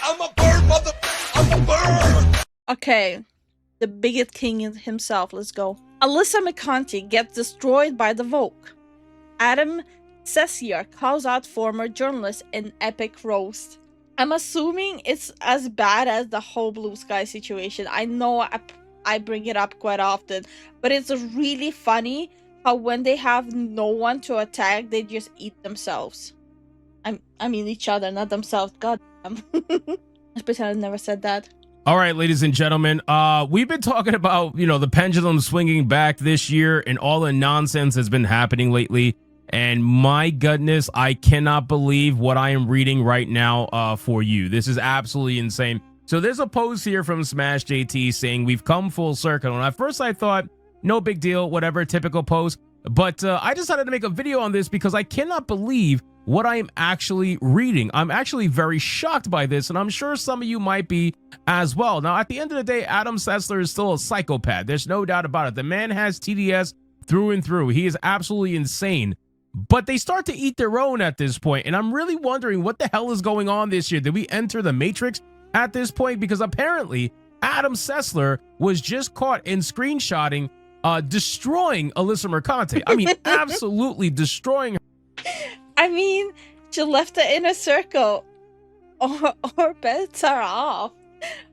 I'm a bird, mother. I'm a bird. Okay, the bigot king himself. Let's go. Alyssa Mercante gets destroyed by the Vogue. Adam Sessler calls out former journalist in epic roast. I'm assuming it's as bad as the whole Blue Sky situation. I know I bring it up quite often, but it's really funny how when they have no one to attack, they just eat themselves. I mean each other, not themselves. God damn. Let's pretend I never said that. All right, ladies and gentlemen, we've been talking about, the pendulum swinging back this year and all the nonsense that's been happening lately. And my goodness, I cannot believe what I am reading right now for you. This is absolutely insane. So there's a post here from Smash JT saying we've come full circle. And at first I thought, no big deal, whatever, typical post. But I decided to make a video on this because I cannot believe what I am actually reading. I'm actually very shocked by this, and I'm sure some of you might be as well. Now, at the end of the day, Adam Sessler is still a psychopath. There's no doubt about it. The man has TDS through and through. He is absolutely insane. But they start to eat their own at this point, and I'm really wondering what the hell is going on this year. Did we enter the Matrix at this point? Because apparently Adam Sessler was just caught in screenshotting destroying Alyssa Mercante. I mean, absolutely destroying her. I mean, she left the inner circle. Or bets are off.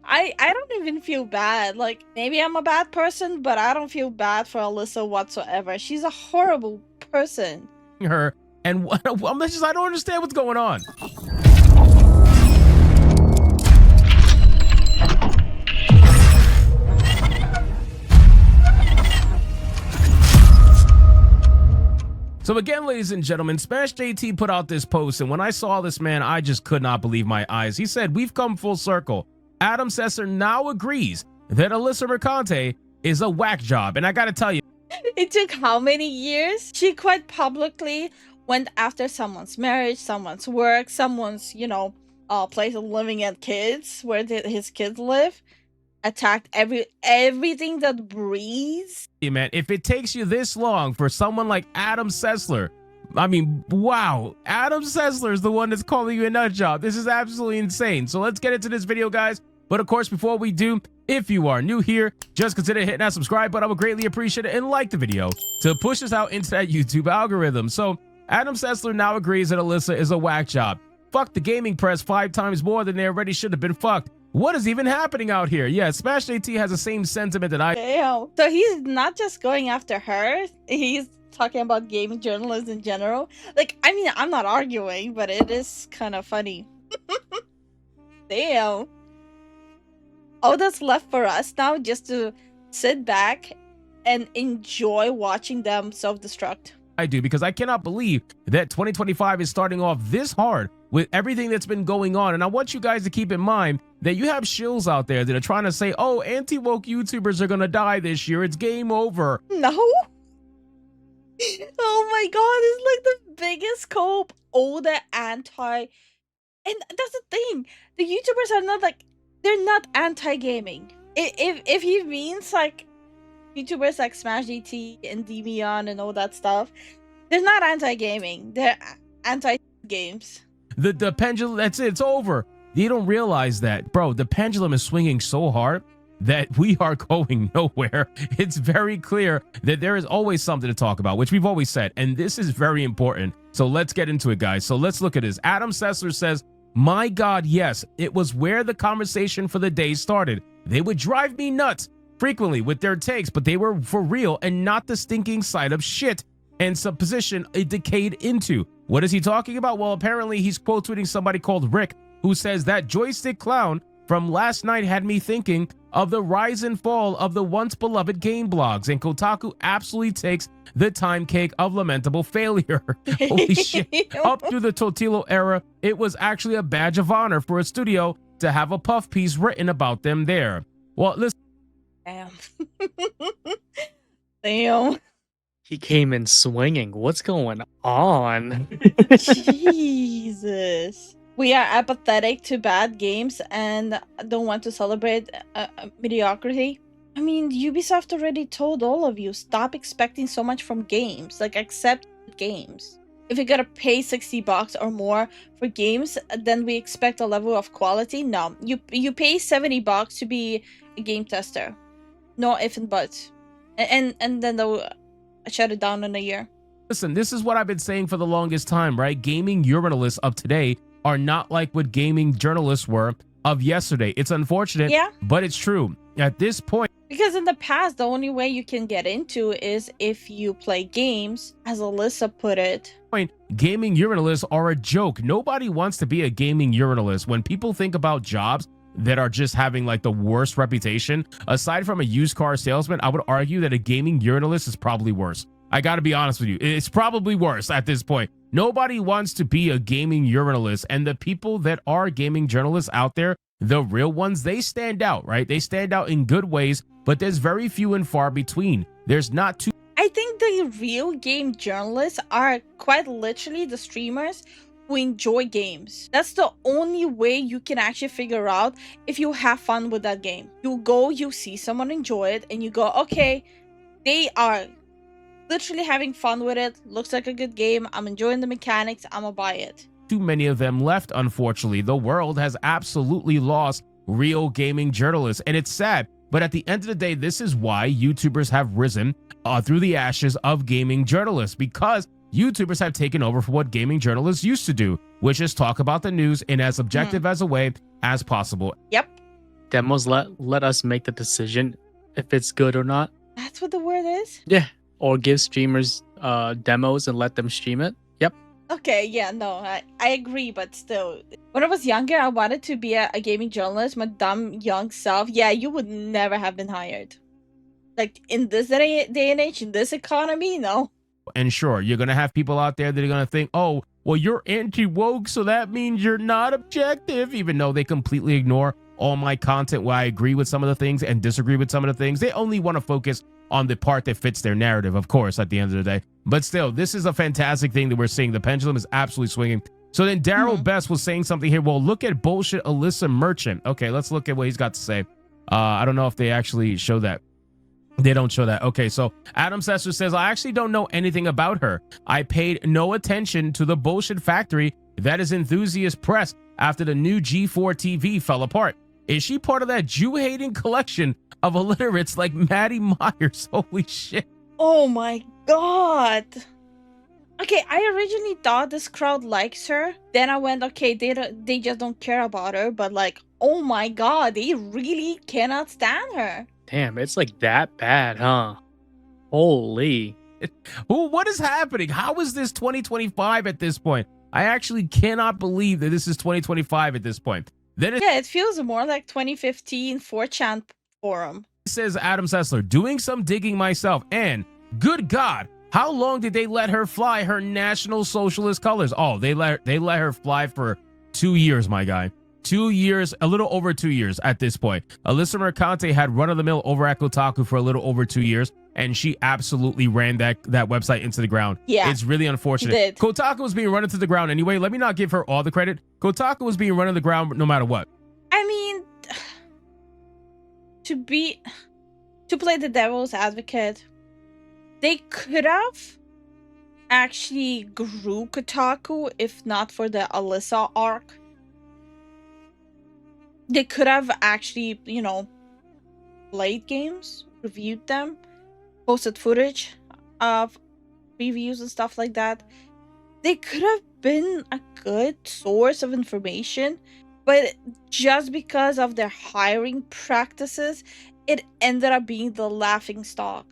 I don't even feel bad. Like, maybe I'm a bad person, but I don't feel bad for Alyssa whatsoever. She's a horrible person. Her and I don't understand what's going on. So again, ladies and gentlemen, Smash JT put out this post, and when I saw this, man, I just could not believe my eyes. He said, we've come full circle. Adam Sessler now agrees that Alyssa Mercante is a whack job. And I gotta tell you, it took how many years? She quite publicly went after someone's marriage, someone's work, someone's, place of living and kids, where his kids live. Attacked everything that breathes. Hey man, if it takes you this long for someone like Adam Sessler, I mean, wow, Adam Sessler is the one that's calling you a nut job. This is absolutely insane. So let's get into this video, guys. But of course, before we do, if you are new here, just consider hitting that subscribe button. I would greatly appreciate it, and like the video to push us out into that YouTube algorithm. So Adam Sessler now agrees that Alyssa is a whack job. Fuck the gaming press 5 times more than they already should have been fucked. What is even happening out here? Yeah, Smash JT has the same sentiment that I... Damn. So he's not just going after her. He's talking about gaming journalists in general. Like, I mean, I'm not arguing, but it is kind of funny. Damn. All that's left for us now just to sit back and enjoy watching them self-destruct. I do, because I cannot believe that 2025 is starting off this hard with everything that's been going on. And I want you guys to keep in mind that you have shills out there that are trying to say, oh, anti-woke YouTubers are going to die this year. It's game over. No. Oh my god, it's like the biggest cope, all the anti. And that's the thing. The YouTubers are not like, they're not anti-gaming. If he means like YouTubers like Smash GT and Demion and all that stuff, they're not anti-gaming. They're anti-games. The pendulum, that's it. It's over. You don't realize that, bro. The pendulum is swinging so hard that we are going nowhere. It's very clear that there is always something to talk about, which we've always said, and this is very important. So let's get into it, guys. So let's look at this. Adam Sessler says, my God, yes, it was where the conversation for the day started. They would drive me nuts frequently with their takes, but they were for real and not the stinking side of shit and supposition it decayed into. What is he talking about? Well, apparently he's quote tweeting somebody called Rick, who says that joystick clown from last night had me thinking of the rise and fall of the once beloved game blogs, and Kotaku absolutely takes the time cake of lamentable failure. Holy shit. Up through the Totilo era, it was actually a badge of honor for a studio to have a puff piece written about them there. Well, listen. Damn. Damn. He came in swinging. What's going on? Jesus. We are apathetic to bad games and don't want to celebrate mediocrity. I mean, Ubisoft already told all of you, stop expecting so much from games. Like, accept games. if you gotta pay $60 or more for games, then we expect a level of quality. No, you pay $70 to be a game tester. No if and buts. And then they'll shut it down in a year. Listen, this is what I've been saying for the longest time, right? Gaming journalists of today are not like what gaming journalists were of yesterday. It's unfortunate, Yeah. but it's true. At this point, Because in the past, the only way you can get into is if you play games, as Alyssa put it. gaming journalists are a joke. Nobody wants to be a gaming journalist. When people think about jobs that are just having like the worst reputation, aside from a used car salesman, I would argue that a gaming journalist is probably worse. I got to be honest with you. It's probably worse at this point. Nobody wants to be a gaming journalist, and the people that are gaming journalists out there, the real ones, they stand out, right? They stand out in good ways, but there's very few and far between. There's not too I think the real game journalists are quite literally the streamers who enjoy games. That's the only way you can actually figure out if you have fun with that game. You go, you see someone enjoy it, and you go, okay, they are literally having fun with it. Looks like a good game. I'm enjoying the mechanics. I'm gonna buy it. too many of them left, unfortunately. The world has absolutely lost real gaming journalists, and it's sad. But at the end of the day, this is why YouTubers have risen through the ashes of gaming journalists, because YouTubers have taken over for what gaming journalists used to do, which is talk about the news in as objective as a way as possible. Yep. Demos let us make the decision if it's good or not. That's what the word is? Yeah. Or give streamers demos and let them stream it. Yep. Okay, yeah, no, I agree, but still. When I was younger, I wanted to be a gaming journalist, my dumb young self. Yeah, you would never have been hired. Like, in this day and age, in this economy, no. And sure, you're going to have people out there that are going to think, oh, well, you're anti-woke, so that means you're not objective, even though they completely ignore all my content where I agree with some of the things and disagree with some of the things. They only want to focus on the part that fits their narrative, of course, at the end of the day. But still, this is a fantastic thing that we're seeing. The pendulum is absolutely swinging. So then Daryl Best was saying something here. Well, look at bullshit Alyssa Merchant. Okay, let's look at what he's got to say. I don't know if they actually show that. They don't show that. Okay, so Adam Sessler says, I actually don't know anything about her. I paid no attention to the bullshit factory that is enthusiast press after the new G4 TV fell apart. Is she part of that Jew-hating collection of illiterates like Maddie Myers? Holy shit. Oh my god. Okay, I originally thought this crowd likes her. Then I went, okay, they just don't care about her. But like, oh my god, they really cannot stand her. Damn, it's like that bad, huh? Holy. What is happening? How is this 2025 at this point? I actually cannot believe that this is 2025 at this point. Then Yeah, it feels more like 2015 4chan forum. says Adam Sessler, doing some digging myself, and good God, how long did they let her fly her National Socialist colors? Oh, they let her fly for 2 years, my guy. 2 years, a little over 2 years at this point. Alyssa Mercante had run-of-the-mill over at Kotaku for a little over 2 years, and she absolutely ran that website into the ground. Yeah, it's really unfortunate. did. Kotaku was being run into the ground anyway. Let me not give her all the credit. Kotaku was being run into the ground no matter what. I mean, to play the devil's advocate, they could have actually grew Kotaku if not for the Alyssa arc. They could have actually, you know, played games, reviewed them, posted footage of reviews and stuff like that. They could have been a good source of information, but just because of their hiring practices, it ended up being the laughing stock.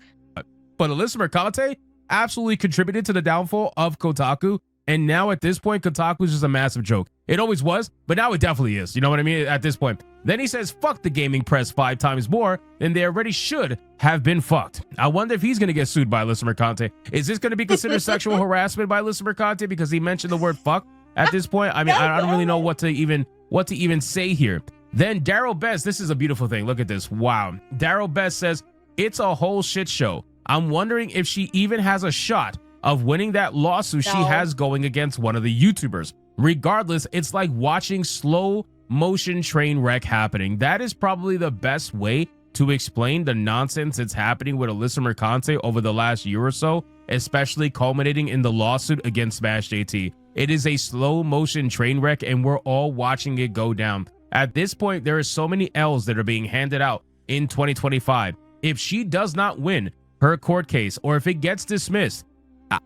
But Alyssa Mercante absolutely contributed to the downfall of Kotaku. And now at this point, Kotaku is just a massive joke. It always was, but now it definitely is. You know what I mean? At this point. Then he says, fuck the gaming press 5 times more than they already should have been fucked. I wonder if he's going to get sued by Alyssa Mercante. Is this going to be considered sexual harassment by Alyssa Mercante because he mentioned the word fuck at this point? I mean, I don't really know what to even say here. Then Daryl Best, this is a beautiful thing. Look at this. Wow. Daryl Best says, it's a whole shit show. I'm wondering if she even has a shot of winning that lawsuit she has going against one of the YouTubers. Regardless, it's like watching slow motion train wreck happening. That is probably the best way to explain the nonsense that's happening with Alyssa Mercante over the last year or so, especially culminating in the lawsuit against Smash JT. It is a slow motion train wreck and we're all watching it go down. At this point, there are so many L's that are being handed out in 2025. If she does not win her court case or if it gets dismissed,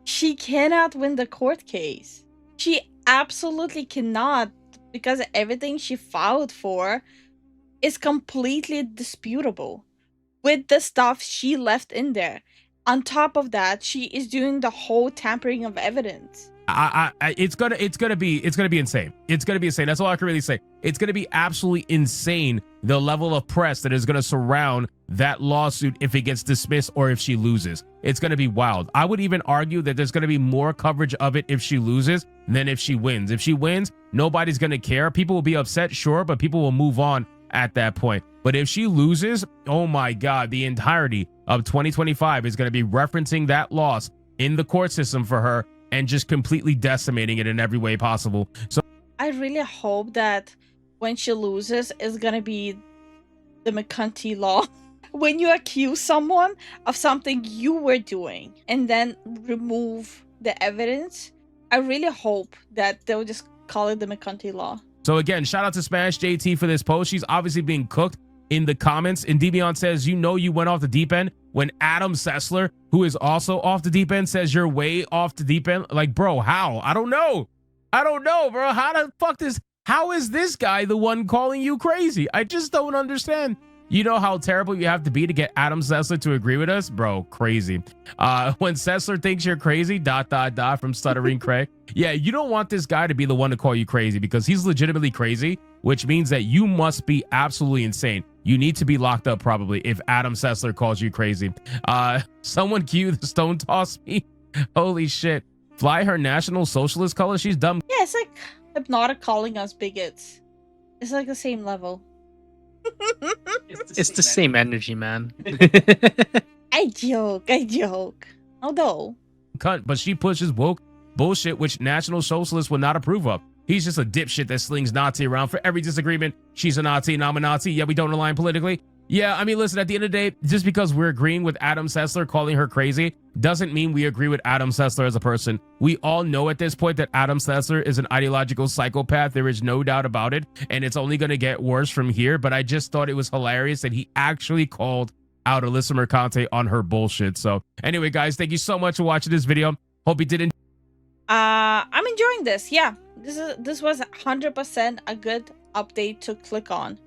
she cannot win the court case. She absolutely cannot, because everything she filed for is completely disputable with the stuff she left in there. On top of that, she is doing the whole tampering of evidence. it's gonna be insane. It's gonna be insane. That's all I can really say. It's gonna be absolutely insane, the level of press that is gonna surround that lawsuit if it gets dismissed or if she loses. It's gonna be wild. I would even argue that there's gonna be more coverage of it if she loses than if she wins. If she wins, nobody's gonna care. People will be upset, sure, but people will move on at that point. But if she loses, oh my God, the entirety of 2025 is gonna be referencing that loss in the court system for her and just completely decimating it in every way possible. So I really hope that when she loses, it's gonna be the Mercante law. When you accuse someone of something you were doing and then remove the evidence, I really hope that they'll just call it the Mercante law. So again, shout out to Smash JT for this post. She's obviously being cooked in the comments. And Devion says, you know, you went off the deep end when Adam Sessler, who is also off the deep end, says you're way off the deep end. Like, bro, how? I don't know, bro. How the fuck how is this guy the one calling you crazy? I just don't understand. You know how terrible you have to be to get Adam Sessler to agree with us? Bro, crazy. When Sessler thinks you're crazy, ... from Stuttering Craig. Yeah, you don't want this guy to be the one to call you crazy because he's legitimately crazy, which means that you must be absolutely insane. You need to be locked up probably if Adam Sessler calls you crazy. Someone cue the stone toss me. Holy shit. Fly her National Socialist color? She's dumb. Yeah, it's like Hypnotic calling us bigots. It's like the same level. It's the same energy, man. I joke. Although, Cunt, but she pushes woke bullshit which National Socialists would not approve of. He's just a dipshit that slings Nazi around for every disagreement. She's a Nazi and I'm a Nazi. Yeah, we don't align politically. Yeah, I mean, listen, at the end of the day, just because we're agreeing with Adam Sessler calling her crazy doesn't mean we agree with Adam Sessler as a person. We all know at this point that Adam Sessler is an ideological psychopath. There is no doubt about it. And it's only going to get worse from here. But I just thought it was hilarious that he actually called out Alyssa Mercante on her bullshit. So anyway, guys, thank you so much for watching this video. Hope you did. I'm enjoying this. Yeah, this was 100% a good update to click on.